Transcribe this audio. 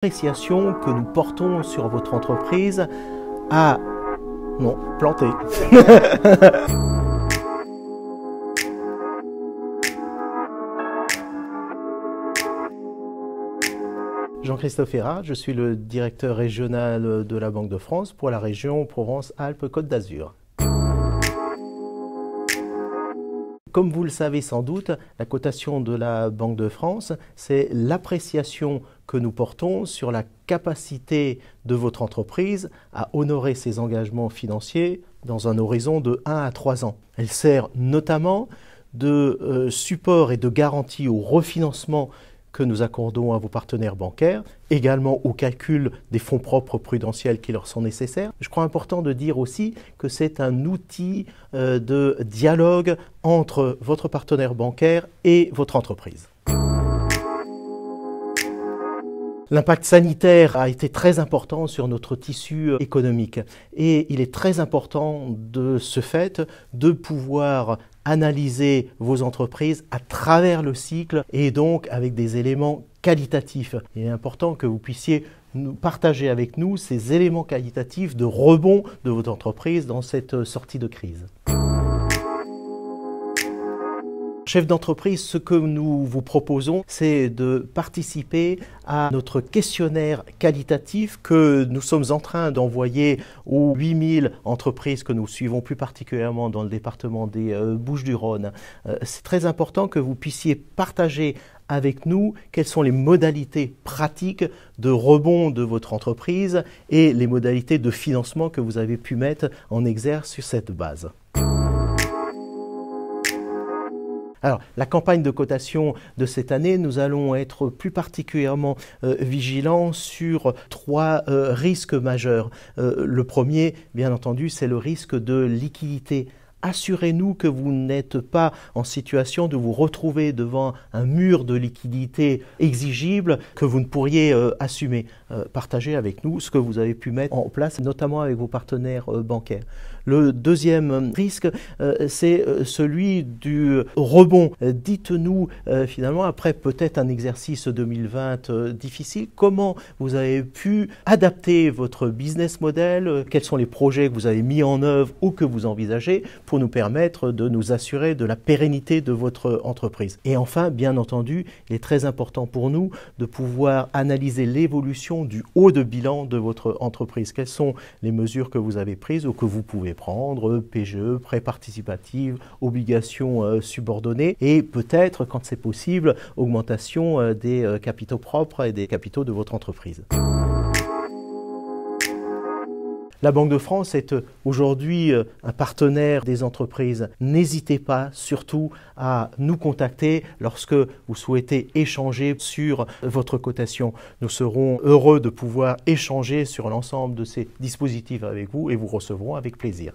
L'appréciation que nous portons sur votre entreprise a... Non, planté. Jean-Christophe Hérat, je suis le directeur régional de la Banque de France pour la région Provence-Alpes-Côte d'Azur. Comme vous le savez sans doute, la cotation de la Banque de France, c'est l'appréciation que nous portons sur la capacité de votre entreprise à honorer ses engagements financiers dans un horizon de 1 à 3 ans. Elle sert notamment de support et de garantie au refinancement que nous accordons à vos partenaires bancaires, également au calcul des fonds propres prudentiels qui leur sont nécessaires. Je crois important de dire aussi que c'est un outil de dialogue entre votre partenaire bancaire et votre entreprise. L'impact sanitaire a été très important sur notre tissu économique et il est très important de ce fait de pouvoir analyser vos entreprises à travers le cycle et donc avec des éléments qualitatifs. Il est important que vous puissiez nous partager avec nous ces éléments qualitatifs de rebond de votre entreprise dans cette sortie de crise. Chef d'entreprise, ce que nous vous proposons, c'est de participer à notre questionnaire qualitatif que nous sommes en train d'envoyer aux 8000 entreprises que nous suivons plus particulièrement dans le département des Bouches-du-Rhône. C'est très important que vous puissiez partager avec nous quelles sont les modalités pratiques de rebond de votre entreprise et les modalités de financement que vous avez pu mettre en exergue sur cette base. Alors, la campagne de cotation de cette année, nous allons être plus particulièrement vigilants sur 3 risques majeurs. Le premier, bien entendu, c'est le risque de liquidité. Assurez-nous que vous n'êtes pas en situation de vous retrouver devant un mur de liquidité exigible que vous ne pourriez assumer. Partagez avec nous ce que vous avez pu mettre en place, notamment avec vos partenaires bancaires. Le deuxième risque, c'est celui du rebond. Dites-nous finalement, après peut-être un exercice 2020 difficile, comment vous avez pu adapter votre business model, quels sont les projets que vous avez mis en œuvre ou que vous envisagez pour nous permettre de nous assurer de la pérennité de votre entreprise. Et enfin, bien entendu, il est très important pour nous de pouvoir analyser l'évolution du haut de bilan de votre entreprise. Quelles sont les mesures que vous avez prises ou que vous pouvez prendre, PGE, prêts participatifs, obligations subordonnées et peut-être, quand c'est possible, augmentation des capitaux propres et des capitaux de votre entreprise. La Banque de France est aujourd'hui un partenaire des entreprises. N'hésitez pas surtout à nous contacter lorsque vous souhaitez échanger sur votre cotation. Nous serons heureux de pouvoir échanger sur l'ensemble de ces dispositifs avec vous et vous recevrons avec plaisir.